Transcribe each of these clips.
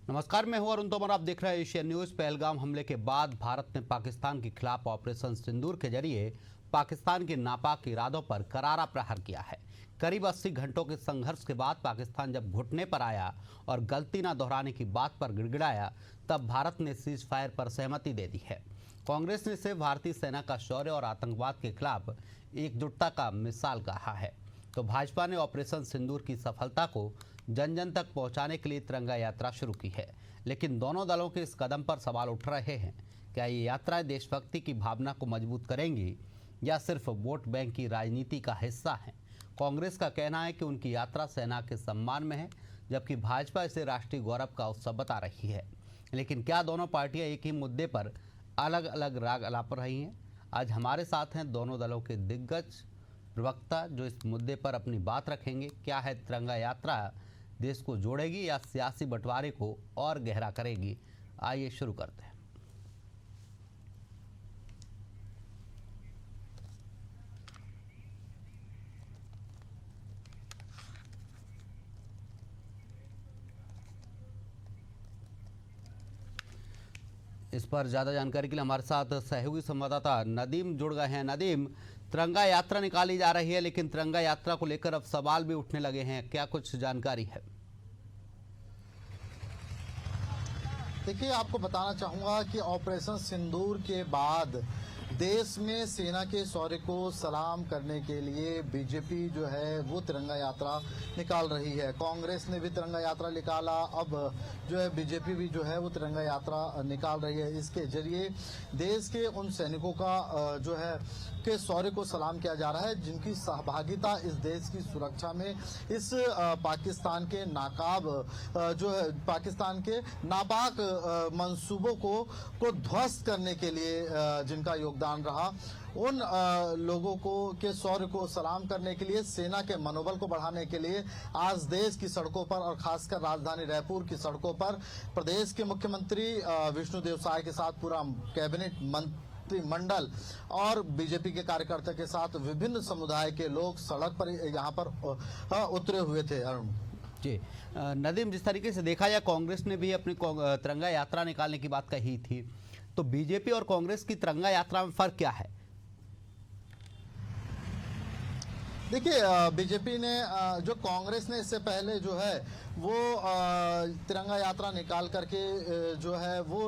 नमस्कार, मैं हूं अरुण तोमर। आप देख रहे हैं एशियन न्यूज। पहलगाम हमले के बाद भारत ने पाकिस्तान के खिलाफ ऑपरेशन सिंदूर के जरिए पाकिस्तान के नापाक इरादों पर करारा प्रहार किया है। करीब 80 घंटों के संघर्ष के बाद पाकिस्तान जब घुटने पर आया और गलती न दोहराने की बात पर गिड़गिड़ाया, तब भारत ने सीज फायर पर सहमति दे दी है। कांग्रेस ने इसे भारतीय सेना का शौर्य और आतंकवाद के खिलाफ एकजुटता का मिसाल कहा है। तो भाजपा ने ऑपरेशन सिंदूर की सफलता को जन जन तक पहुंचाने के लिए तिरंगा यात्रा शुरू की है। लेकिन दोनों दलों के इस कदम पर सवाल उठ रहे हैं। क्या ये यात्राएं देशभक्ति की भावना को मजबूत करेंगी या सिर्फ वोट बैंक की राजनीति का हिस्सा है? कांग्रेस का कहना है कि उनकी यात्रा सेना के सम्मान में है, जबकि भाजपा इसे राष्ट्रीय गौरव का उत्सव बता रही है। लेकिन क्या दोनों पार्टियां एक ही मुद्दे पर अलग अलग राग अलाप रही हैं? आज हमारे साथ हैं दोनों दलों के दिग्गज प्रवक्ता जो इस मुद्दे पर अपनी बात रखेंगे। क्या है तिरंगा यात्रा देश को जोड़ेगी या सियासी बंटवारे को और गहरा करेगी? आइए शुरू करते हैं। इस पर ज्यादा जानकारी के लिए हमारे साथ सहयोगी संवाददाता नदीम जुड़ गए हैं। नदीम, तिरंगा यात्रा निकाली जा रही है, लेकिन तिरंगा यात्रा को लेकर अब सवाल भी उठने लगे हैं। क्या कुछ जानकारी है? देखिए, आपको बताना चाहूंगा कि ऑपरेशन सिंदूर के बाद देश में सेना के शौर्य को सलाम करने के लिए बीजेपी जो है वो तिरंगा यात्रा निकाल रही है। कांग्रेस ने भी तिरंगा यात्रा निकाला, अब जो है बीजेपी भी जो है वो तिरंगा यात्रा निकाल रही है। इसके जरिए देश के उन सैनिकों का जो है के शौर्य को सलाम किया जा रहा है, जिनकी सहभागिता इस देश की सुरक्षा में इस पाकिस्तान के नाकाब जो है पाकिस्तान के नापाक मंसूबों को ध्वस्त करने के लिए जिनका योगदान रहा, उन लोगों को के शौर्य को सलाम करने के लिए, सेना के मनोबल को बढ़ाने के लिए आज देश की सड़कों पर और खासकर राजधानी रायपुर की सड़कों पर प्रदेश के मुख्यमंत्री विष्णुदेव साय के साथ पूरा कैबिनेट मंत्रिमंडल और बीजेपी के कार्यकर्ता के साथ विभिन्न समुदाय के लोग सड़क पर यहाँ पर उतरे हुए थे। अरुण जी, नदीम, जिस तरीके से देखा जाए कांग्रेस ने भी अपनी तिरंगा यात्रा निकालने की बात कही थी, तो बीजेपी और कांग्रेस की तिरंगा यात्रा में फर्क क्या है? देखिए, बीजेपी ने जो कांग्रेस ने इससे पहले जो है वो तिरंगा यात्रा निकाल करके जो है वो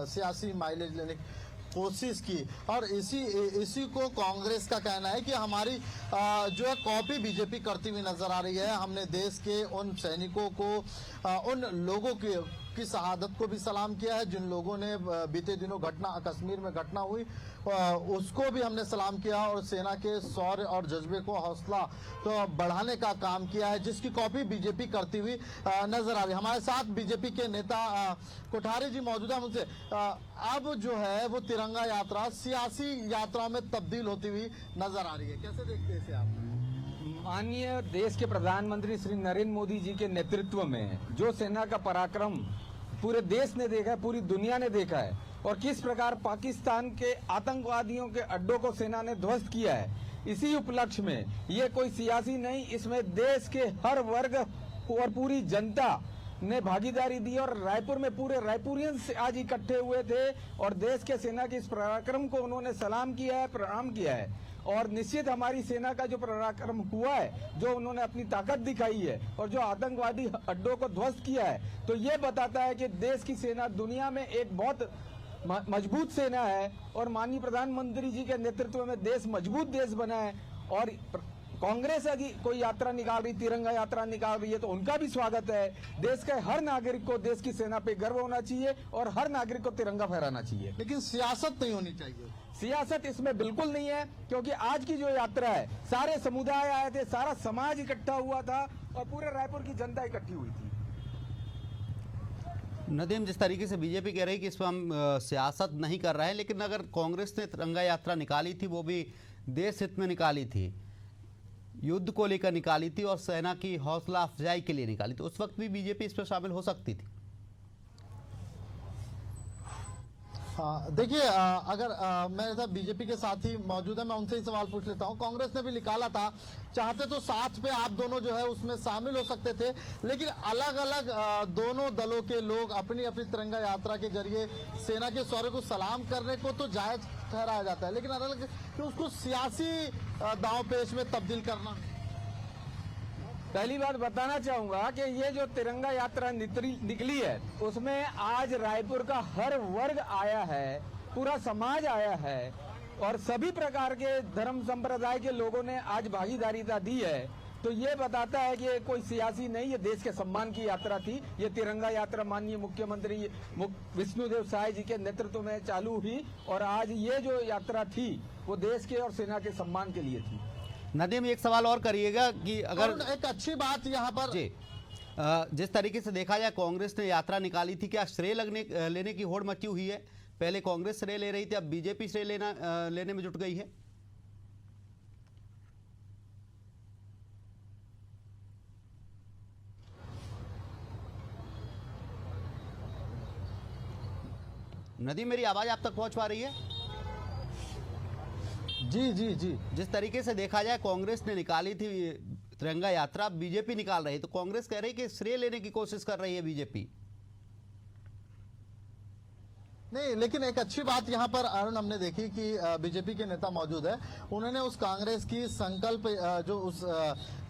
सियासी माइलेज लेने की कोशिश की, और इसी को कांग्रेस का कहना है कि हमारी जो है कॉपी बीजेपी करती हुई नजर आ रही है। हमने देश के उन सैनिकों को, उन लोगों की शहादत को भी सलाम किया है, जिन लोगों ने बीते दिनों कश्मीर में घटना हुई उसको भी हमने सलाम किया, और सेना के शौर्य और जज्बे को हौसला तो बढ़ाने का काम किया है, जिसकी कॉपी बीजेपी करती हुई नजर आ रही है। हमारे साथ बीजेपी के नेता कोठारी जी मौजूद है। मुझसे अब जो है वो तिरंगा यात्रा सियासी यात्रा में तब्दील होती हुई नजर आ रही है, कैसे देखते हैं इसे आप? माननीय देश के प्रधानमंत्री श्री नरेंद्र मोदी जी के नेतृत्व में जो सेना का पराक्रम पूरे देश ने देखा है, पूरी दुनिया ने देखा है, और किस प्रकार पाकिस्तान के आतंकवादियों के अड्डों को सेना ने ध्वस्त किया है, इसी उपलक्ष्य में ये कोई सियासी नहीं, इसमें देश के हर वर्ग और पूरी जनता ने भागीदारी दी, और रायपुर में पूरे रायपुरियंस आज इकट्ठे हुए थे और देश के सेना के इस पराक्रम को उन्होंने सलाम किया है, प्रणाम किया है। और निश्चित हमारी सेना का जो पराक्रम हुआ है, जो उन्होंने अपनी ताकत दिखाई है और जो आतंकवादी अड्डों को ध्वस्त किया है, तो ये बताता है कि देश की सेना दुनिया में एक बहुत मजबूत सेना है, और माननीय प्रधानमंत्री जी के नेतृत्व में देश मजबूत देश बना है। और कांग्रेस यदि कोई यात्रा निकाल रही, तिरंगा यात्रा निकाल रही है, तो उनका भी स्वागत है। देश के हर नागरिक को देश की सेना पे गर्व होना चाहिए और हर नागरिक को तिरंगा फहराना चाहिए। लेकिन सियासत नहीं होनी चाहिए। सियासत इसमें बिल्कुल नहीं है, क्योंकि आज की जो यात्रा है, सारे समुदाय आए थे, सारा समाज इकट्ठा हुआ था और पूरे रायपुर की जनता इकट्ठी हुई थी। नदीम, जिस तरीके से बीजेपी कह रही है कि इसमें हम सियासत नहीं कर रहे हैं, लेकिन अगर कांग्रेस ने तिरंगा यात्रा निकाली थी वो भी देश हित में निकाली थी, युद्ध को लेकर निकाली थी और सेना की हौसला अफजाई के लिए निकाली थी, उस वक्त भी बीजेपी इस पर शामिल हो सकती थी। देखिए, अगर मेरे साथ बीजेपी के साथी मौजूद है, मैं उनसे ही सवाल पूछ लेता हूं। कांग्रेस ने भी निकाला था, चाहते तो साथ पे आप दोनों जो है उसमें शामिल हो सकते थे, लेकिन अलग अलग दोनों दलों के लोग अपनी अपनी तिरंगा यात्रा के जरिए सेना के शौर्य को सलाम करने को तो जायज ठहराया जाता है, लेकिन अलग अलग कि उसको सियासी दांव पेच में तब्दील करना। पहली बात बताना चाहूंगा कि ये जो तिरंगा यात्रा निकली है उसमें आज रायपुर का हर वर्ग आया है, पूरा समाज आया है और सभी प्रकार के धर्म संप्रदाय के लोगों ने आज भागीदारिता दी है। तो ये बताता है कि ये कोई सियासी नहीं, ये देश के सम्मान की यात्रा थी। ये तिरंगा यात्रा माननीय मुख्यमंत्री विष्णुदेव साय जी के नेतृत्व में चालू हुई और आज ये जो यात्रा थी वो देश के और सेना के सम्मान के लिए थी। नदीम, एक सवाल और करिएगा कि अगर एक अच्छी बात यहाँ पर जी, जिस तरीके से देखा जाए कांग्रेस ने यात्रा निकाली थी, क्या श्रेय लेने की होड़ मची हुई है? पहले कांग्रेस श्रेय ले रही थी, अब बीजेपी श्रेय लेने में जुट गई है। नदीम, मेरी आवाज आप तक पहुंच पा रही है? जी जी जी, जिस तरीके से देखा जाए कांग्रेस ने निकाली थी तिरंगा यात्रा, बीजेपी निकाल रही, तो कांग्रेस कह रही कि श्रेय लेने की कोशिश कर रही है बीजेपी। नहीं, लेकिन एक अच्छी बात यहाँ पर अरुण हमने देखी कि बीजेपी के नेता मौजूद है, उन्होंने उस कांग्रेस की संकल्प जो उस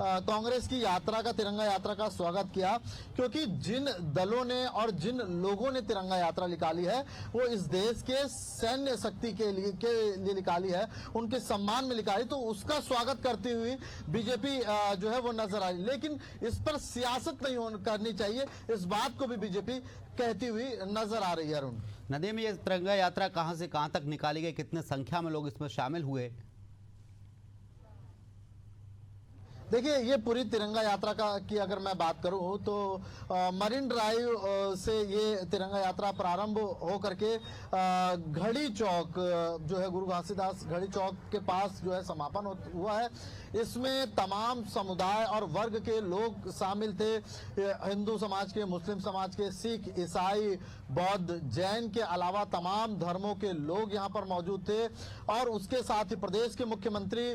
कांग्रेस की यात्रा का, तिरंगा यात्रा का स्वागत किया, क्योंकि जिन दलों ने और जिन लोगों ने तिरंगा यात्रा निकाली है वो इस देश के सैन्य शक्ति के लिए निकाली है, उनके सम्मान में निकाली, तो उसका स्वागत करती हुई बीजेपी जो है वो नजर आई। लेकिन इस पर सियासत नहीं करनी चाहिए, इस बात को भी बीजेपी कहती हुई नजर आ रही है। अरुण, नदीम, ये तिरंगा यात्रा कहां से कहां तक निकाली गई, कितने संख्या में लोग इसमें शामिल हुए? देखिए, ये पूरी तिरंगा यात्रा की अगर मैं बात करूं तो मरीन ड्राइव से ये तिरंगा यात्रा प्रारंभ हो करके घड़ी चौक जो है, गुरु घासीदास घड़ी चौक के पास जो है समापन हुआ है। इसमें तमाम समुदाय और वर्ग के लोग शामिल थे, हिंदू समाज के, मुस्लिम समाज के, सिख, ईसाई, बौद्ध, जैन के अलावा तमाम धर्मों के लोग यहाँ पर मौजूद थे। और उसके साथ ही प्रदेश के मुख्यमंत्री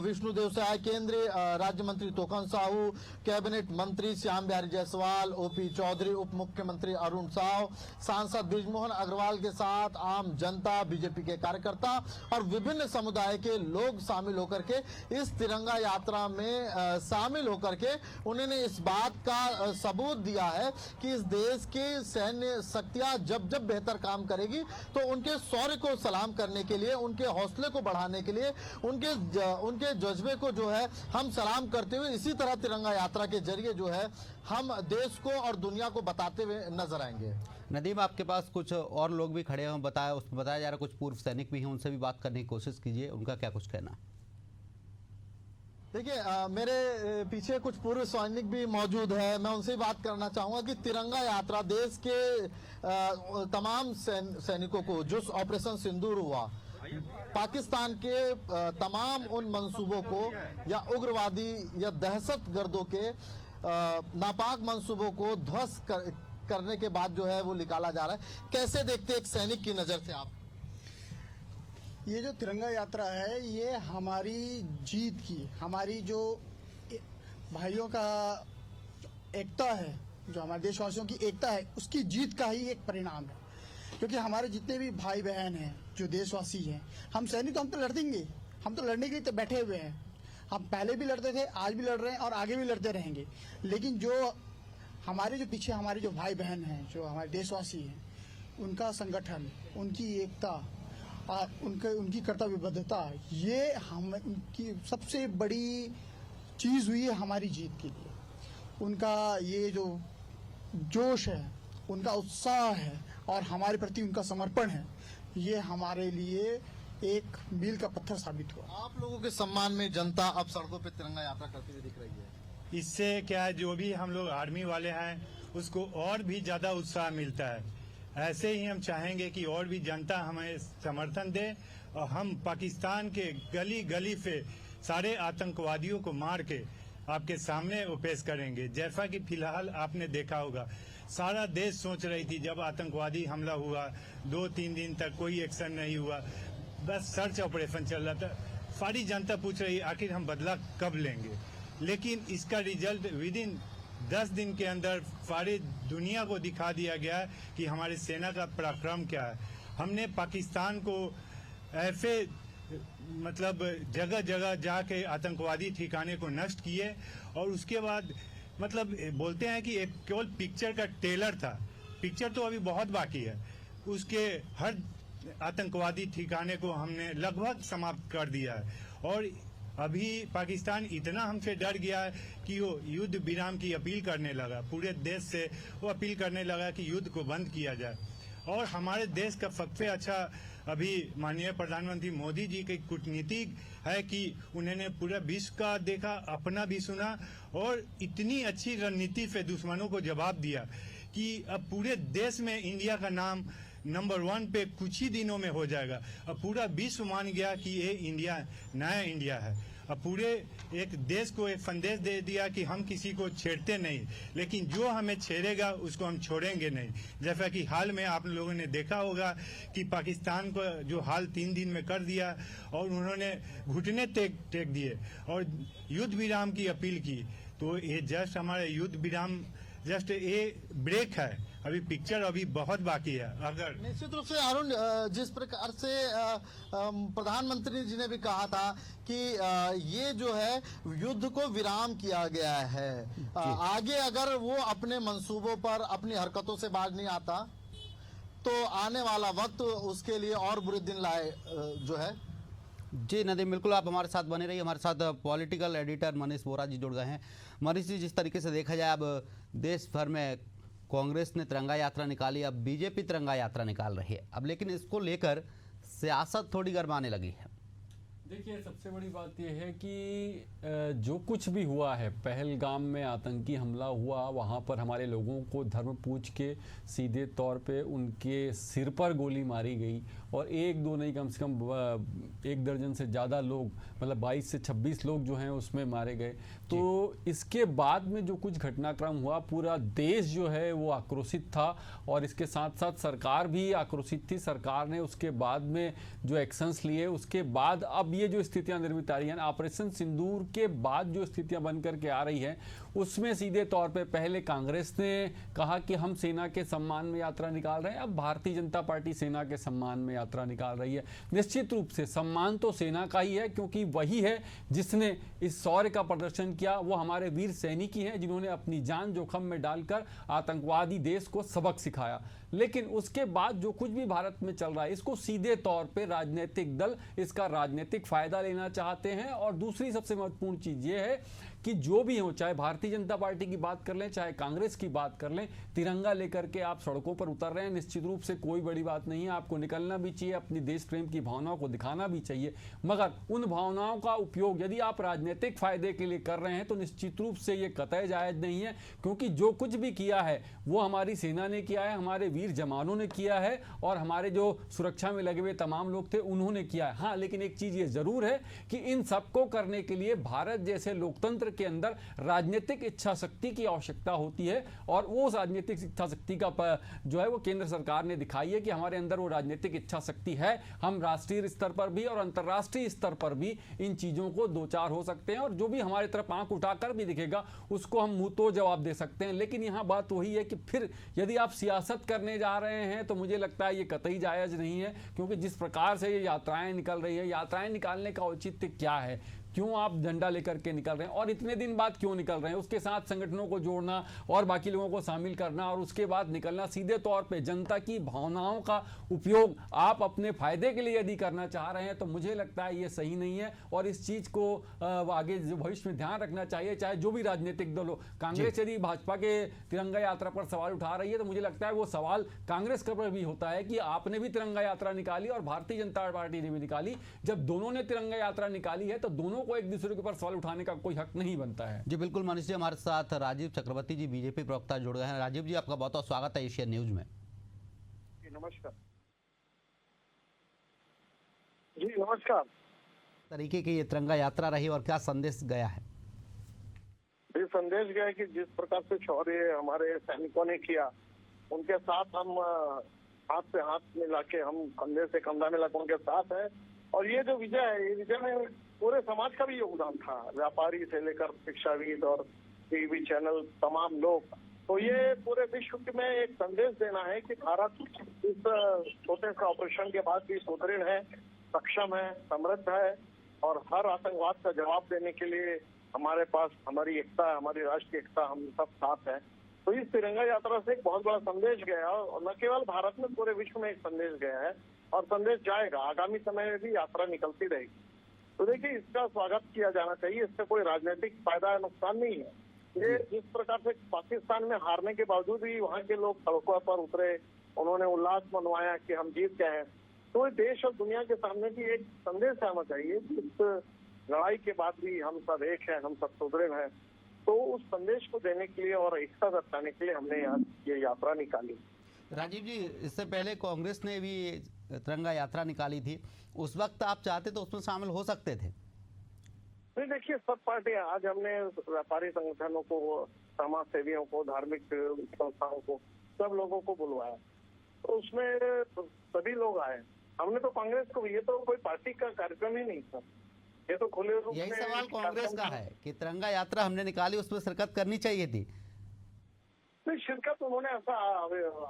विष्णुदेव साय, केंद्रीय राज्य मंत्री तोकन साहू, कैबिनेट मंत्री श्याम बिहारी जायसवाल, ओपी चौधरी, उप मुख्यमंत्री अरुण साव, सांसद बृजमोहन अग्रवाल के साथ आम जनता, बीजेपी के कार्यकर्ता और विभिन्न समुदाय के लोग शामिल होकर के इस तिरंगा यात्रा में शामिल होकर के उन्होंने इस बात का सबूत दिया है कि इस देश की सैन्य शक्तियां जब जब बेहतर काम करेगी तो उनके शौर्य को सलाम करने के लिए, उनके हौसले को बढ़ाने के लिए, उनके जज्बे को जो है हम सलाम करते हुए इसी तरह तिरंगा यात्रा के जरिए जो है हम देश को और दुनिया को बताते हुए नजर आएंगे। नदीम, आपके पास कुछ और लोग भी खड़े हैं, बताया जा रहा है कुछ पूर्व सैनिक भी हैं, उनसे भी बात करने की कोशिश कीजिए, उनका क्या कुछ कहना? देखिए, मेरे पीछे कुछ पूर्व सैनिक भी मौजूद है, मैं उनसे बात करना चाहूंगा कि तिरंगा यात्रा देश के तमाम सैनिकों को, जो ऑपरेशन सिंदूर हुआ, पाकिस्तान के तमाम उन मंसूबों को या उग्रवादी या दहशतगर्दों के नापाक मंसूबों को ध्वस्त करने के बाद जो है वो निकाला जा रहा है। कैसे देखते एक सैनिक की नजर से आप? ये जो तिरंगा यात्रा है ये हमारी जीत की, हमारी जो भाइयों का एकता है, जो हमारे देशवासियों की एकता है, उसकी जीत का ही एक परिणाम है। क्योंकि हमारे जितने भी भाई बहन हैं, जो देशवासी हैं, हम सैनिक तो हम तो लड़ेंगे, हम तो लड़ने के लिए तो बैठे हुए हैं। हम पहले भी लड़ते थे, आज भी लड़ रहे हैं और आगे भी लड़ते रहेंगे। लेकिन जो हमारे जो पीछे हमारे जो भाई बहन हैं, जो हमारे देशवासी हैं, उनका संगठन, उनकी एकता, उनकी कर्तव्यबद्धता, ये हम उनकी सबसे बड़ी चीज हुई है हमारी जीत के लिए। उनका ये जो जोश है, उनका उत्साह है और हमारे प्रति उनका समर्पण है, ये हमारे लिए एक मील का पत्थर साबित हुआ। आप लोगों के सम्मान में जनता अब सड़कों पे तिरंगा यात्रा करती हुई दिख रही है। इससे क्या है, जो भी हम लोग आर्मी वाले हैं उसको और भी ज्यादा उत्साह मिलता है। ऐसे ही हम चाहेंगे कि और भी जनता हमें समर्थन दे और हम पाकिस्तान के गली गली से सारे आतंकवादियों को मार के आपके सामने वो पेश करेंगे। जैसा कि फिलहाल आपने देखा होगा सारा देश सोच रही थी जब आतंकवादी हमला हुआ 2-3 दिन तक कोई एक्शन नहीं हुआ, बस सर्च ऑपरेशन चल रहा था। सारी जनता पूछ रही आखिर हम बदला कब लेंगे, लेकिन इसका रिजल्ट विद इन 10 दिन के अंदर सारी दुनिया को दिखा दिया गया कि हमारी सेना का पराक्रम क्या है। हमने पाकिस्तान को ऐसे मतलब जगह जगह जाके आतंकवादी ठिकाने को नष्ट किए, और उसके बाद मतलब बोलते हैं कि एक केवल पिक्चर का ट्रेलर था, पिक्चर तो अभी बहुत बाकी है। उसके हर आतंकवादी ठिकाने को हमने लगभग समाप्त कर दिया है, और अभी पाकिस्तान इतना हमसे डर गया है कि वो युद्ध विराम की अपील करने लगा, पूरे देश से वो अपील करने लगा कि युद्ध को बंद किया जाए। और हमारे देश का सबसे अच्छा अभी माननीय प्रधानमंत्री मोदी जी की कूटनीति है कि उन्होंने पूरा विश्व का देखा, अपना भी सुना, और इतनी अच्छी रणनीति से दुश्मनों को जवाब दिया कि अब पूरे देश में इंडिया का नाम नंबर 1 पे कुछ ही दिनों में हो जाएगा। अब पूरा विश्व मान गया कि ये इंडिया नया इंडिया है। अब पूरे एक देश को एक संदेश दे दिया कि हम किसी को छेड़ते नहीं, लेकिन जो हमें छेड़ेगा उसको हम छोड़ेंगे नहीं। जैसा कि हाल में आप लोगों ने देखा होगा कि पाकिस्तान को जो हाल 3 दिन में कर दिया, और उन्होंने घुटने टेक दिए और युद्ध विराम की अपील की। तो ये जस्ट हमारे युद्ध विराम जस्ट ये ब्रेक है, अभी पिक्चर अभी बहुत बाकी है। अगर निश्चित रूप से अरुण, जिस प्रकार से प्रधानमंत्री जी ने भी कहा था कि ये जो है युद्ध को विराम किया गया है, आगे अगर वो अपने मंसूबों पर अपनी हरकतों से बाज नहीं आता तो आने वाला वक्त उसके लिए और बुरे दिन लाए जो है। जी नदीम, बिल्कुल आप हमारे साथ बने रहिए। हमारे साथ पॉलिटिकल एडिटर मनीष बोरा जी जुड़ गए हैं। मनीष जी, जिस तरीके से देखा जाए अब देश भर में कांग्रेस ने तिरंगा यात्रा निकाली, अब बीजेपी तिरंगा यात्रा निकाल रही है, अब लेकिन इसको लेकर सियासत थोड़ी गरमाने लगी है। देखिए, सबसे बड़ी बात यह है कि जो कुछ भी हुआ है, पहलगाम में आतंकी हमला हुआ, वहाँ पर हमारे लोगों को धर्म पूछ के सीधे तौर पे उनके सिर पर गोली मारी गई, और 1-2 नहीं कम से कम 1 दर्जन से ज़्यादा लोग, मतलब 22 से 26 लोग जो हैं उसमें मारे गए। तो इसके बाद में जो कुछ घटनाक्रम हुआ, पूरा देश जो है वो आक्रोशित था, और इसके साथ साथ सरकार भी आक्रोशित थी। सरकार ने उसके बाद में जो एक्शंस लिए, उसके बाद अब ये जो स्थितियां निर्मित आ रही हैं, ऑपरेशन सिंदूर के बाद जो स्थितियां बन करके आ रही हैं, उसमें सीधे तौर पे पहले कांग्रेस ने कहा कि हम सेना के सम्मान में यात्रा निकाल रहे हैं, अब भारतीय जनता पार्टी सेना के सम्मान में यात्रा निकाल रही है। निश्चित रूप से सम्मान तो सेना का ही है, क्योंकि वही है जिसने इस शौर्य का प्रदर्शन किया। वो हमारे वीर सैनिक ही हैं जिन्होंने अपनी जान जोखिम में डालकर आतंकवादी देश को सबक सिखाया। लेकिन उसके बाद जो कुछ भी भारत में चल रहा है, इसको सीधे तौर पे राजनीतिक दल इसका राजनीतिक फायदा लेना चाहते हैं। और दूसरी सबसे महत्वपूर्ण चीज ये है कि जो भी हो, चाहे भारतीय जनता पार्टी की बात कर लें, चाहे कांग्रेस की बात कर लें, तिरंगा लेकर के आप सड़कों पर उतर रहे हैं, निश्चित रूप से कोई बड़ी बात नहीं है। आपको निकलना भी चाहिए, अपनी देश प्रेम की भावनाओं को दिखाना भी चाहिए, मगर उन भावनाओं का उपयोग यदि आप राजनीतिक फायदे के लिए कर रहे हैं तो निश्चित रूप से ये कतई जायज नहीं है। क्योंकि जो कुछ भी किया है वो हमारी सेना ने किया है, हमारे वीर जवानों ने किया है, और हमारे जो सुरक्षा में लगे हुए तमाम लोग थे उन्होंने किया है। हाँ, लेकिन एक चीज ये जरूर है कि इन सबको करने के लिए भारत जैसे लोकतंत्र के अंदर राजनीतिक इच्छा शक्ति की आवश्यकता होती है, और वो राजनीतिक इच्छा शक्ति का जो है वो केंद्र सरकार ने दिखाई है कि हमारे अंदर वो राजनीतिक इच्छा शक्ति है। हम राष्ट्रीय स्तर पर भी और अंतर्राष्ट्रीय स्तर पर भी इन चीजों को दो चार हो सकते हैं, और जो भी हमारी तरफ आंख उठाकर भी दिखेगा उसको हम मुंह तो जवाब दे सकते हैं। लेकिन यहां बात वही है कि फिर यदि आप सियासत करने जा रहे हैं तो मुझे लगता है ये कतई जायज नहीं है, क्योंकि जिस प्रकार से ये यात्राएं निकल रही है, यात्राएं निकालने का औचित्य क्या है, क्यों आप झंडा लेकर के निकल रहे हैं, और इतने दिन बाद क्यों निकल रहे हैं, उसके साथ संगठनों को जोड़ना और बाकी लोगों को शामिल करना और उसके बाद निकलना। सीधे तौर पे जनता की भावनाओं का उपयोग आप अपने फायदे के लिए यदि करना चाह रहे हैं तो मुझे लगता है ये सही नहीं है, और इस चीज को आगे भविष्य में ध्यान रखना चाहिए, चाहे जो भी राजनीतिक दल हो। कांग्रेस यदि भाजपा के तिरंगा यात्रा पर सवाल उठा रही है तो मुझे लगता है वो सवाल कांग्रेस का पर भी होता है कि आपने भी तिरंगा यात्रा निकाली और भारतीय जनता पार्टी ने भी निकाली। जब दोनों ने तिरंगा यात्रा निकाली है तो दोनों को एक दूसरे के ऊपर सवाल उठाने का कोई हक नहीं बनता है। जी बिल्कुल मनीष जी, हमारे साथ राजीव चक्रवर्ती जी बीजेपी प्रवक्ता जुड़ गए हैं। राजीव जी, आपका बहुत बहुत स्वागत है एशियन न्यूज में। नमस्कार जी, नमस्कार। तरीके की ये तिरंगा यात्रा रही और क्या संदेश गया है? देश संदेश गया है कि जिस प्रकार से शौर्य हमारे सैनिकों ने किया, उनके साथ हम हाथ से हाथ मिला के, हम कंधे से कंधा मिला के उनके साथ है। और ये जो विजय है, ये विजय में पूरे समाज का भी योगदान था, व्यापारी से लेकर शिक्षाविद और टीवी चैनल तमाम लोग। तो ये पूरे विश्व में एक संदेश देना है कि भारत इस छोटे से ऑपरेशन के बाद भी सुदृढ़ है, सक्षम है, समृद्ध है और हर आतंकवाद का जवाब देने के लिए हमारे पास हमारी एकता, हमारी राष्ट्रीय एकता, हम सब साथ हैं। तो इस तिरंगा यात्रा से एक बहुत बड़ा संदेश गया और न केवल भारत में, पूरे विश्व में एक संदेश गया है और संदेश जाएगा। आगामी समय में भी यात्रा निकलती रहेगी। तो देखिए, इसका स्वागत किया जाना चाहिए। इससे कोई राजनीतिक फायदा या नुकसान नहीं है। ये जिस प्रकार से पाकिस्तान में हारने के बावजूद भी वहाँ के लोग सड़कों पर उतरे, उन्होंने उल्लास मनवाया कि हम जीत गए हैं। तो देश और दुनिया के सामने भी एक संदेश आना चाहिए कि इस लड़ाई के बाद भी हम सब एक हैं, हम सब सुदृढ़ हैं। तो उस संदेश को देने के लिए और एकता दर्शाने के लिए हमने आज ये यात्रा निकाली। राजीव जी, इससे पहले कांग्रेस ने भी तिरंगा यात्रा निकाली थी, उस वक्त आप चाहते तो उसमें शामिल हो सकते थे? नहीं, देखिए, सब पार्टियां, आज हमने व्यापारी संगठनों को, समाज सेवियों को, धार्मिक संस्थाओं को, सब लोगों को बुलवाया। तो उसमें सभी लोग आए। हमने तो कांग्रेस को, ये तो कोई पार्टी का कार्यक्रम ही नहीं था, ये तो खुले रूप में। यही सवाल कांग्रेस का है कि तिरंगा यात्रा हमने निकाली, उसमें शिरकत करनी चाहिए थी। नहीं, शिरकत उन्होंने ऐसा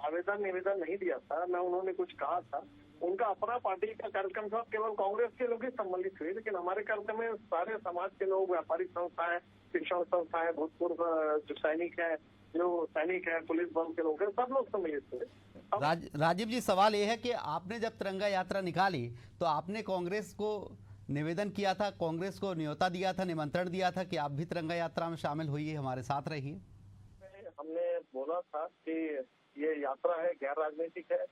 आवेदन निवेदन नहीं दिया था, न उन्होंने कुछ कहा था। उनका अपना पार्टी का कार्यक्रम था, केवल कांग्रेस के लोग ही सम्मिलित हुए। लेकिन हमारे कार्यक्रम में सारे समाज के लोग, व्यापारिक संस्थाएं, शिक्षण संस्थाएं, भूतपूर्व जो सैनिक है, पुलिस बल के लोग हैं, सब लोग सम्मिलित हुए। राजीव जी, सवाल ये है कि आपने जब तिरंगा यात्रा निकाली तो आपने कांग्रेस को निवेदन किया था, कांग्रेस को न्योता दिया था, निमंत्रण दिया था कि आप भी तिरंगा यात्रा में शामिल होइए, हमारे साथ रहिए? हमने बोला था कि ये यात्रा है, गैर राजनीतिक है,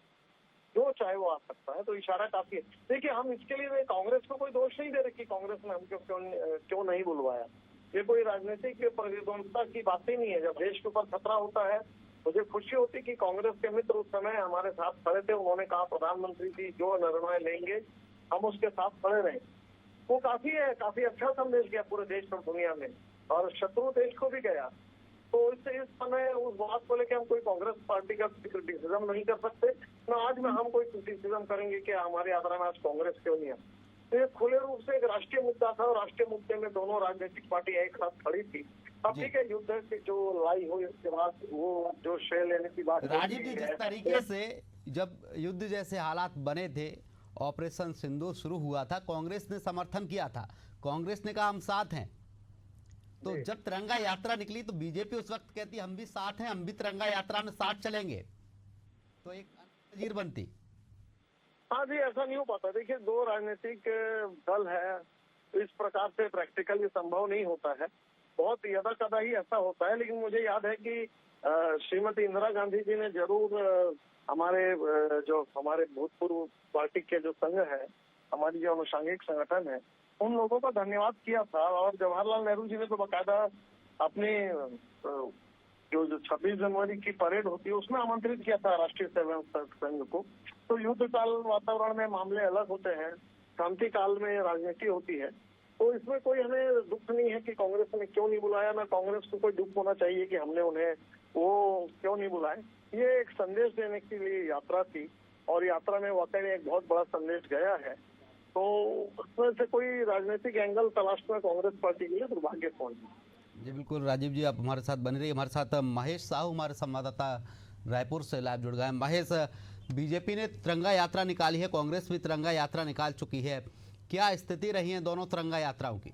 जो चाहे वो आ सकता है। तो इशारा काफी है। देखिए, हम इसके लिए कांग्रेस को कोई दोष नहीं दे रहे कि कांग्रेस ने हमको क्यों नहीं बुलवाया। ये कोई राजनीतिक प्रतिद्वंदता की बात ही नहीं है। जब देश के ऊपर खतरा होता है, मुझे खुशी होती कि कांग्रेस के मित्र उस समय हमारे साथ खड़े थे। उन्होंने कहा प्रधानमंत्री जी जो निर्णय लेंगे हम उसके साथ खड़े रहे। वो काफी है, काफी अच्छा संदेश गया पूरे देश और दुनिया में, और शत्रु देश को भी गया। तो इससे इस समय उस बात को लेकर हम कोई कांग्रेस पार्टी का क्रिटिसिज्म नहीं कर सकते, न आज में हम कोई क्रिटिसिज्म करेंगे कि हमारी यात्रा में आज कांग्रेस क्यों नहीं है। तो ये खुले रूप से एक राष्ट्रीय मुद्दा था और राष्ट्रीय मुद्दे में दोनों राजनीतिक पार्टियां एक साथ खड़ी थी। अब ठीक है, युद्ध की जो लड़ाई हुई उसके बाद वो जो श्रेय लेने की बात। राजीव जी, जिस तरीके से जब युद्ध जैसे हालात बने थे, ऑपरेशन सिंदूर शुरू हुआ था, कांग्रेस ने समर्थन किया था, कांग्रेस ने कहा हम साथ हैं। तो जब तिरंगा यात्रा निकली तो बीजेपी उस वक्त कहती हम भी साथ हैं, हम भी तिरंगा यात्रा में साथ चलेंगे, तो एक नजीर बनती। हाँ जी, ऐसा नहीं हो पाता। देखिए, दो राजनीतिक दल है, तो इस प्रकार से प्रैक्टिकली संभव नहीं होता है। बहुत यदा कदा ही ऐसा होता है। लेकिन मुझे याद है कि श्रीमती इंदिरा गांधी जी ने जरूर हमारे भूतपूर्व पार्टी के जो संघ है, हमारी जो अनुषंगिक संगठन है, उन लोगों का धन्यवाद किया था। और जवाहरलाल नेहरू जी ने तो बाकायदा अपनी जो 26 जनवरी की परेड होती है उसमें आमंत्रित किया था राष्ट्रीय स्वयंसेवक संघ को। तो युद्ध काल वातावरण में मामले अलग होते हैं, शांति काल में राजनीति होती है। तो इसमें कोई हमें दुख नहीं है कि कांग्रेस ने क्यों नहीं बुलाया, ना कांग्रेस को कोई दुख होना चाहिए कि हमने उन्हें वो क्यों नहीं बुलाए। ये एक संदेश देने के लिए यात्रा थी और यात्रा में वाकई में एक बहुत बड़ा संदेश गया है। तो उसमें से कोई राजनीतिक एंगल तलाशना कांग्रेस पार्टी के लिए दुर्भाग्यपूर्ण है। जी बिल्कुल राजीव जी, आप हमारे साथ बने रहिए। हमारे साथ महेश साहू, हमारे संवाददाता रायपुर से लाइव जुड़ गए। महेश, बीजेपी ने तिरंगा यात्रा निकाली है, कांग्रेस भी तिरंगा यात्रा निकाल चुकी है, क्या स्थिति रही है दोनों तिरंगा यात्राओं की?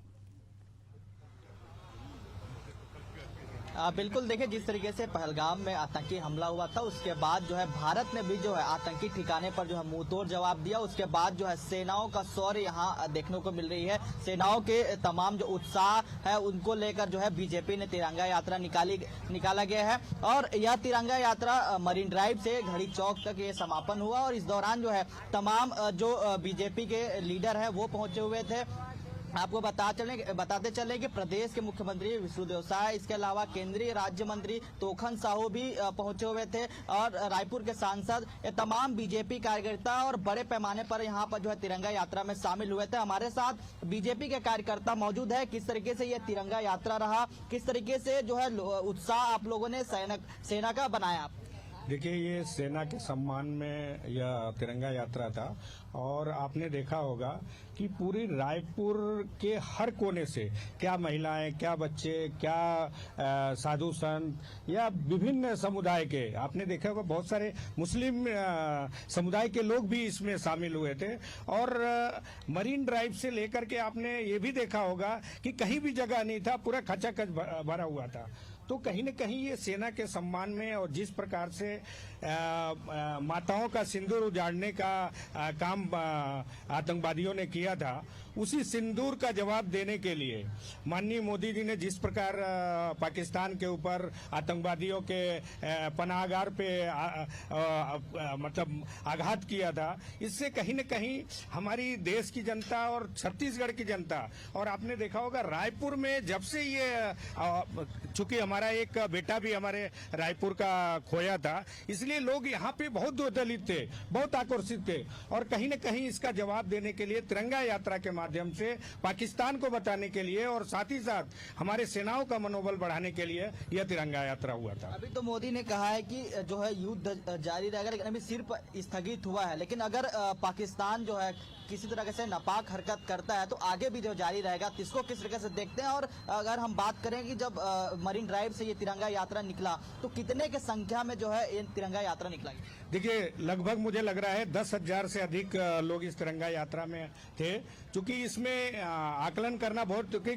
बिल्कुल, देखिए जिस तरीके से पहलगाम में आतंकी हमला हुआ था उसके बाद जो है भारत ने भी जो है आतंकी ठिकाने पर जो है मुंहतोड़ जवाब दिया। उसके बाद जो है सेनाओं का शौर्य यहाँ देखने को मिल रही है। सेनाओं के तमाम जो उत्साह है उनको लेकर जो है बीजेपी ने तिरंगा यात्रा निकाला गया है। और यह तिरंगा यात्रा मरीन ड्राइव से घड़ी चौक तक ये समापन हुआ और इस दौरान जो है तमाम जो बीजेपी के लीडर है वो पहुंचे हुए थे। आपको बताते चले कि प्रदेश के मुख्यमंत्री विष्णुदेव साय, इसके अलावा केंद्रीय राज्य मंत्री तोखन साहू भी पहुंचे हुए थे और रायपुर के सांसद, ये तमाम बीजेपी कार्यकर्ता और बड़े पैमाने पर यहां पर जो है तिरंगा यात्रा में शामिल हुए थे। हमारे साथ बीजेपी के कार्यकर्ता मौजूद है। किस तरीके से ये तिरंगा यात्रा रहा, किस तरीके से जो है उत्साह आप लोगों ने सेना का बनाया? देखिए, ये सेना के सम्मान में यह तिरंगा यात्रा था और आपने देखा होगा कि पूरी रायपुर के हर कोने से, क्या महिलाएं, क्या बच्चे, क्या साधु संत या विभिन्न समुदाय के, आपने देखा होगा बहुत सारे मुस्लिम समुदाय के लोग भी इसमें शामिल हुए थे। और मरीन ड्राइव से लेकर के आपने ये भी देखा होगा कि कहीं भी जगह नहीं था, पूरा खचाखच भरा हुआ था। तो कहीं न कहीं ये सेना के सम्मान में, और जिस प्रकार से माताओं का सिंदूर उजाड़ने का काम आतंकवादियों ने किया था, उसी सिंदूर का जवाब देने के लिए माननीय मोदी जी ने जिस प्रकार पाकिस्तान के ऊपर आतंकवादियों के पनाहगार पे मतलब आघात किया था, इससे कहीं न कहीं हमारी देश की जनता और छत्तीसगढ़ की जनता, और आपने देखा होगा रायपुर में जब से ये, चूंकि हमारा एक बेटा भी हमारे रायपुर का खोया था, इसलिए लोग यहाँ पे बहुत दलित थे, बहुत आकर्षित थे। और कहीं न कहीं इसका जवाब देने के लिए तिरंगा यात्रा के माध्यम से पाकिस्तान को बताने के लिए और साथ ही साथ हमारे सेनाओं का मनोबल बढ़ाने के लिए यह तिरंगा यात्रा हुआ था। अभी तो मोदी ने कहा है कि जो है युद्ध जारी रहेगा, लेकिन अभी सिर्फ स्थगित हुआ है। लेकिन अगर पाकिस्तान जो है किसी तरह से नापाक हरकत करता है तो आगे भी जो जारी रहेगा, इसको किस तरह से देखते हैं? और अगर हम बात करें कि जब मरीन ड्राइव से ये तिरंगा यात्रा निकला तो कितने के संख्या में जो है ये तिरंगा यात्रा निकला? देखिए, लगभग मुझे लग रहा है 10,000 से अधिक लोग इस तिरंगा यात्रा में थे। चूंकि इसमें आकलन करना बहुत, क्योंकि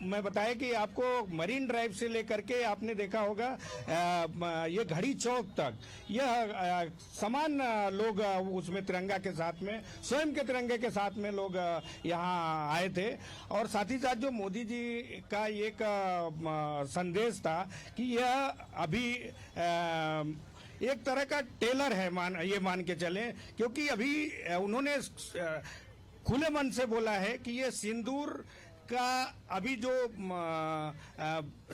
मैं बताया कि आपको मरीन ड्राइव से लेकर के आपने देखा होगा ये घड़ी चौक तक यह समान लोग उसमें तिरंगा के साथ में, स्वयं के तिरंगे के साथ में लोग यहाँ आए थे। और साथ ही साथ जो मोदी जी का एक संदेश था कि यह अभी एक तरह का टेलर है, ये मान के चलें, क्योंकि अभी उन्होंने खुले मन से बोला है कि ये सिंदूर का अभी जो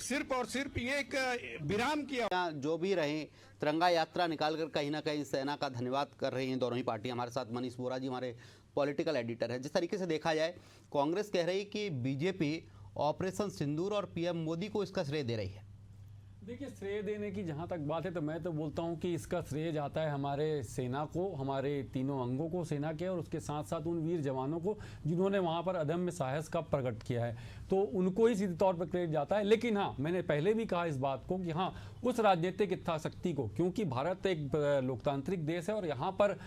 सिर्फ और सिर्फ ये एक विराम किया। जो भी रहे, तिरंगा यात्रा निकालकर कहीं ना कहीं सेना का धन्यवाद कर रही हैं दोनों ही पार्टी। हमारे साथ मनीष बोरा जी हमारे पॉलिटिकल एडिटर है। जिस तरीके से देखा जाए, कांग्रेस कह रही कि बीजेपी ऑपरेशन सिंदूर और पीएम मोदी को इसका श्रेय दे रही है। देखिए, श्रेय देने की जहाँ तक बात है तो मैं तो बोलता हूँ कि इसका श्रेय जाता है हमारे सेना को, हमारे तीनों अंगों को सेना के, और उसके साथ साथ उन वीर जवानों को जिन्होंने वहाँ पर अदम्य साहस का प्रकट किया है, तो उनको ही सीधे तौर पर क्रेडिट जाता है। लेकिन हाँ, मैंने पहले भी कहा इस बात को कि हाँ, उस राजनीतिक इच्छाशक्ति को, क्योंकि भारत एक लोकतांत्रिक देश है और यहाँ पर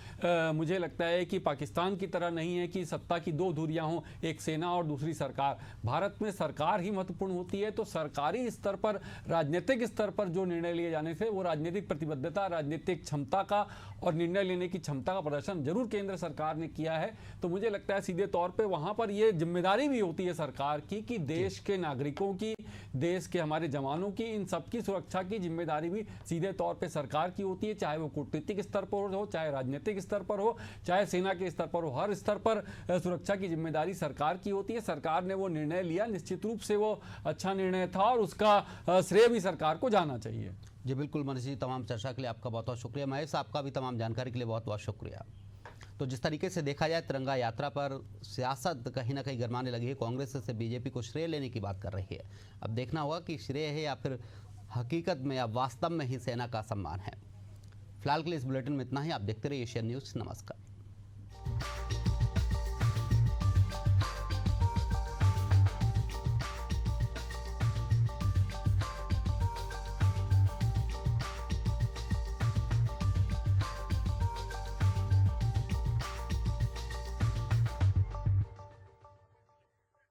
मुझे लगता है कि पाकिस्तान की तरह नहीं है कि सत्ता की दो धुरियाँ हों, एक सेना और दूसरी सरकार। भारत में सरकार ही महत्वपूर्ण होती है। तो सरकारी स्तर पर, राजनीतिक स्तर पर जो निर्णय लिए जाने से वो राजनीतिक प्रतिबद्धता, राजनीतिक क्षमता का और निर्णय लेने की क्षमता का प्रदर्शन जरूर केंद्र सरकार ने किया है। तो मुझे लगता है सीधे तौर पे वहां पर ये जिम्मेदारी भी होती है सरकार की कि देश के नागरिकों की, देश के हमारे जवानों की, इन सबकी सुरक्षा की जिम्मेदारी भी सीधे तौर पे सरकार की होती है, चाहे वो कूटनीतिक स्तर पर हो, चाहे राजनीतिक स्तर पर हो, चाहे सेना के स्तर पर हो। हर स्तर पर सुरक्षा की जिम्मेदारी सरकार की होती है। सरकार ने वो निर्णय लिया, निश्चित रूप से वो अच्छा निर्णय था और उसका श्रेय भी सरकार को जाना चाहिए। जी बिल्कुल मनीष जी, तमाम चर्चा के लिए आपका बहुत बहुत शुक्रिया। महेश, आपका भी तमाम जानकारी के लिए बहुत बहुत शुक्रिया। तो जिस तरीके से देखा जाए, तिरंगा यात्रा पर सियासत कहीं ना कहीं गरमाने लगी है। कांग्रेस से बीजेपी को श्रेय लेने की बात कर रही है। अब देखना होगा कि श्रेय है या फिर हकीकत में या वास्तव में ही सेना का सम्मान है। फिलहाल के लिए इस बुलेटिन में इतना ही। आप देखते रहिए एशियन न्यूज़। नमस्कार।